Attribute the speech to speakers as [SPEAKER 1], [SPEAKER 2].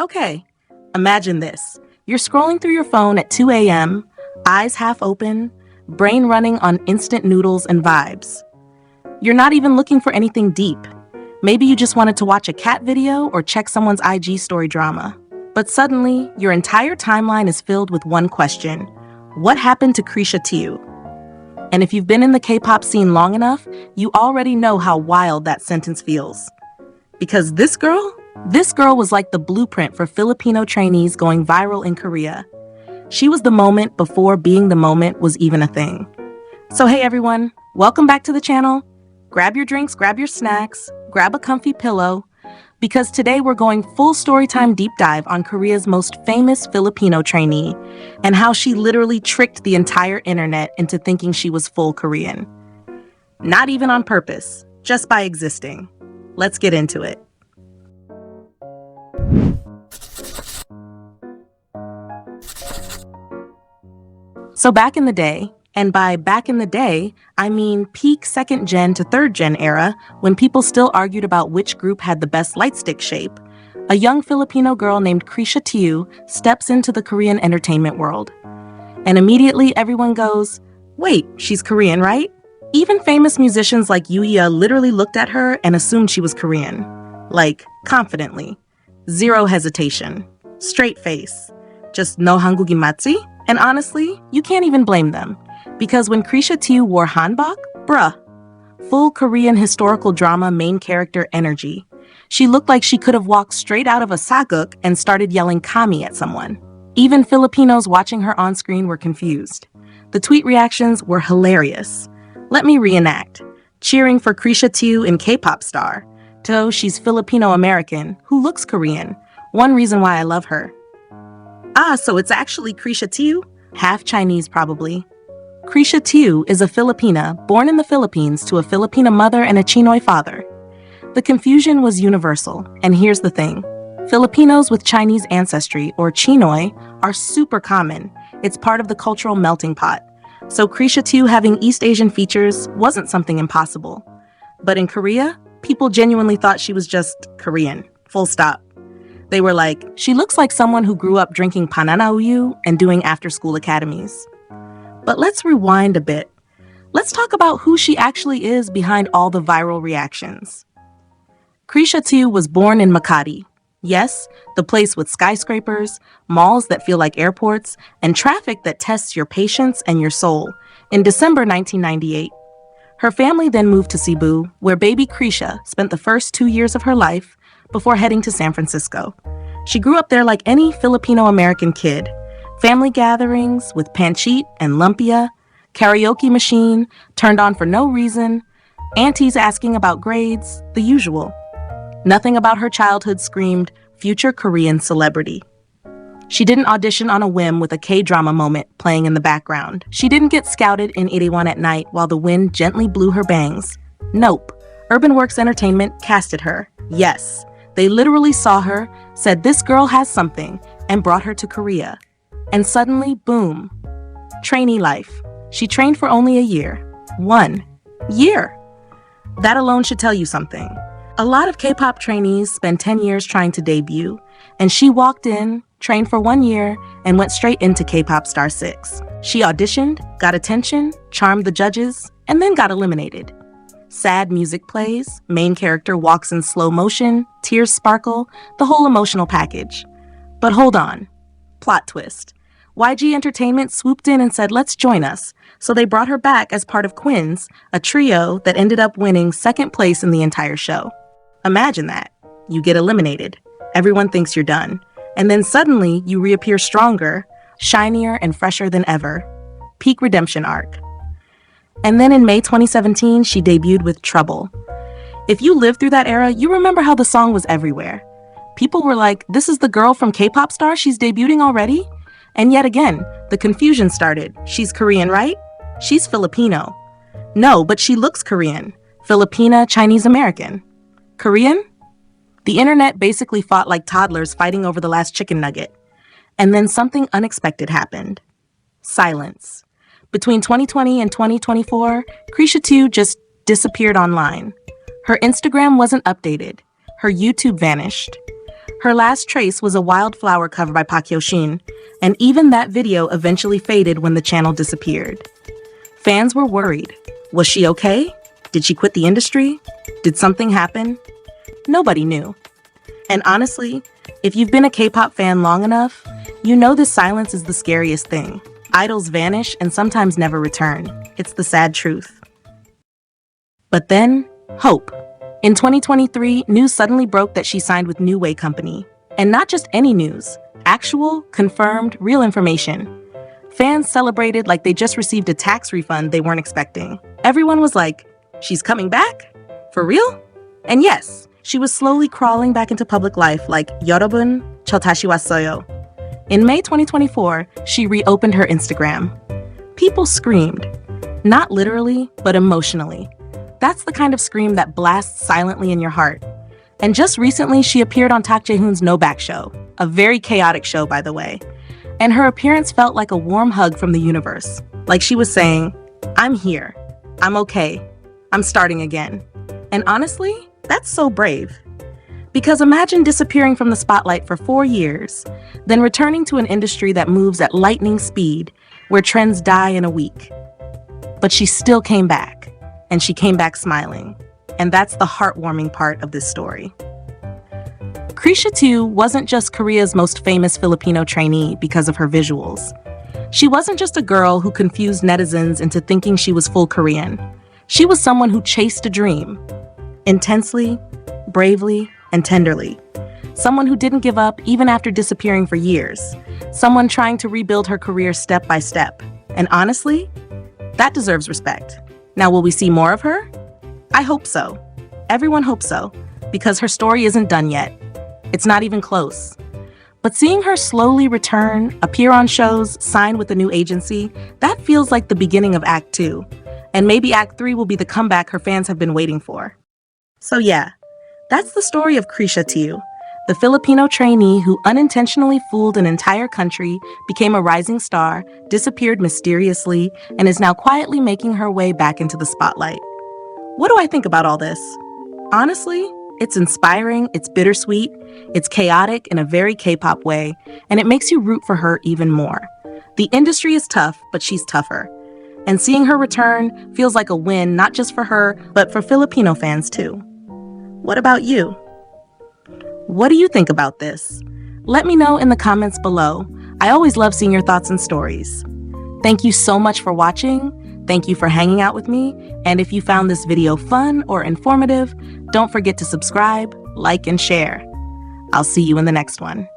[SPEAKER 1] Okay, imagine this. You're scrolling through your phone at 2 a.m., eyes half open, brain running on instant noodles and vibes. You're not even looking for anything deep. Maybe you just wanted to watch a cat video or check someone's IG story drama. But suddenly, your entire timeline is filled with one question. What happened to Kriesha Tiu? And if you've been in the K-pop scene long enough, you already know how wild that sentence feels. Because this girl was like the blueprint for Filipino trainees going viral in Korea. She was the moment before being the moment was even a thing. So hey everyone, welcome back to the channel. Grab your drinks, grab your snacks, grab a comfy pillow, because today we're going full storytime deep dive on Korea's most famous Filipino trainee and how she literally tricked the entire internet into thinking she was full Korean. Not even on purpose, just by existing. Let's get into it. So back in the day, and by back in the day, I mean peak second gen to third gen era, when people still argued about which group had the best lightstick shape, a young Filipino girl named Kriesha Tiu steps into the Korean entertainment world. And immediately everyone goes, wait, she's Korean, right? Even famous musicians like Yuya literally looked at her and assumed she was Korean. Like, confidently. Zero hesitation. Straight face. Just no 한국인 맞지? And honestly, you can't even blame them. Because when Kriesha Tiu wore hanbok, bruh, full Korean historical drama main character energy. She looked like she could have walked straight out of a saguk and started yelling kami at someone. Even Filipinos watching her on screen were confused. The tweet reactions were hilarious. Let me reenact. Cheering for Kriesha Tiu in K-pop star. To she's Filipino-American, who looks Korean. One reason why I love her. Ah, so it's actually Kriesha Tiu? Half Chinese probably. Kriesha Tiu is a Filipina born in the Philippines to a Filipina mother and a Chinoy father. The confusion was universal, and here's the thing. Filipinos with Chinese ancestry, or Chinoy, are super common. It's part of the cultural melting pot. So Kriesha Tiu having East Asian features wasn't something impossible. But in Korea, people genuinely thought she was just Korean. Full stop. They were like, she looks like someone who grew up drinking pananauyu and doing after-school academies. But let's rewind a bit. Let's talk about who she actually is behind all the viral reactions. Kriesha Tiu was born in Makati. Yes, the place with skyscrapers, malls that feel like airports, and traffic that tests your patience and your soul, in December 1998. Her family then moved to Cebu, where baby Kriesha spent the first 2 years of her life before heading to San Francisco. She grew up there like any Filipino-American kid. Family gatherings with pancit and lumpia, karaoke machine turned on for no reason, aunties asking about grades, the usual. Nothing about her childhood screamed future Korean celebrity. She didn't audition on a whim with a K-drama moment playing in the background. She didn't get scouted in Iriwan at night while the wind gently blew her bangs. Nope. Urban Works Entertainment casted her. Yes. They literally saw her, said this girl has something, and brought her to Korea. And suddenly, boom. Trainee life. She trained for only a year. 1 year. That alone should tell you something. A lot of K-pop trainees spend 10 years trying to debut, and she walked in, trained for 1 year, and went straight into K-pop Star 6. She auditioned, got attention, charmed the judges, and then got eliminated. Sad music plays, main character walks in slow motion, tears sparkle, the whole emotional package. But hold on. Plot twist. YG Entertainment swooped in and said, let's join us. So they brought her back as part of Quins, a trio that ended up winning second place in the entire show. Imagine that. You get eliminated. Everyone thinks you're done. And then suddenly you reappear stronger, shinier, and fresher than ever. Peak redemption arc. And then in May 2017, she debuted with Trouble. If you lived through that era, you remember how the song was everywhere. People were like, this is the girl from K-pop star, she's debuting already? And yet again, the confusion started. She's Korean, right? She's Filipino. No, but she looks Korean. Filipina, Chinese American. Korean? The internet basically fought like toddlers fighting over the last chicken nugget. And then something unexpected happened. Silence. Between 2020 and 2024, Kriesha Tiu just disappeared online. Her Instagram wasn't updated. Her YouTube vanished. Her last trace was a wildflower cover by Park Hyo-shin, and even that video eventually faded when the channel disappeared. Fans were worried. Was she okay? Did she quit the industry? Did something happen? Nobody knew. And honestly, if you've been a K-pop fan long enough, you know this silence is the scariest thing. Idols vanish and sometimes never return. It's the sad truth. But then, hope. In 2023, news suddenly broke that she signed with New Way Company. And not just any news, actual, confirmed, real information. Fans celebrated like they just received a tax refund they weren't expecting. Everyone was like, she's coming back? For real? And yes, she was slowly crawling back into public life like 여러분, 저 다시 왔어요. In May 2024, she reopened her Instagram. People screamed. Not literally, but emotionally. That's the kind of scream that blasts silently in your heart. And just recently, she appeared on Tak Jae-hoon's No Back show, a very chaotic show, by the way. And her appearance felt like a warm hug from the universe. Like she was saying, I'm here. I'm okay. I'm starting again. And honestly, that's so brave. Because imagine disappearing from the spotlight for 4 years, then returning to an industry that moves at lightning speed, where trends die in a week. But she still came back. And she came back smiling. And that's the heartwarming part of this story. Kriesha Tiu wasn't just Korea's most famous Filipino trainee because of her visuals. She wasn't just a girl who confused netizens into thinking she was full Korean. She was someone who chased a dream. Intensely, bravely, and tenderly. Someone who didn't give up even after disappearing for years. Someone trying to rebuild her career step by step. And honestly, that deserves respect. Now, will we see more of her? I hope so. Everyone hopes so, because her story isn't done yet. It's not even close. But seeing her slowly return, appear on shows, sign with a new agency, that feels like the beginning of Act 2. And maybe Act 3 will be the comeback her fans have been waiting for. So yeah, that's the story of Kriesha Tiu, the Filipino trainee who unintentionally fooled an entire country, became a rising star, disappeared mysteriously, and is now quietly making her way back into the spotlight. What do I think about all this? Honestly, it's inspiring, it's bittersweet, it's chaotic in a very K-pop way, and it makes you root for her even more. The industry is tough, but she's tougher. And seeing her return feels like a win not just for her, but for Filipino fans too. What about you? What do you think about this? Let me know in the comments below. I always love seeing your thoughts and stories. Thank you so much for watching. Thank you for hanging out with me. And if you found this video fun or informative, don't forget to subscribe, like, and share. I'll see you in the next one.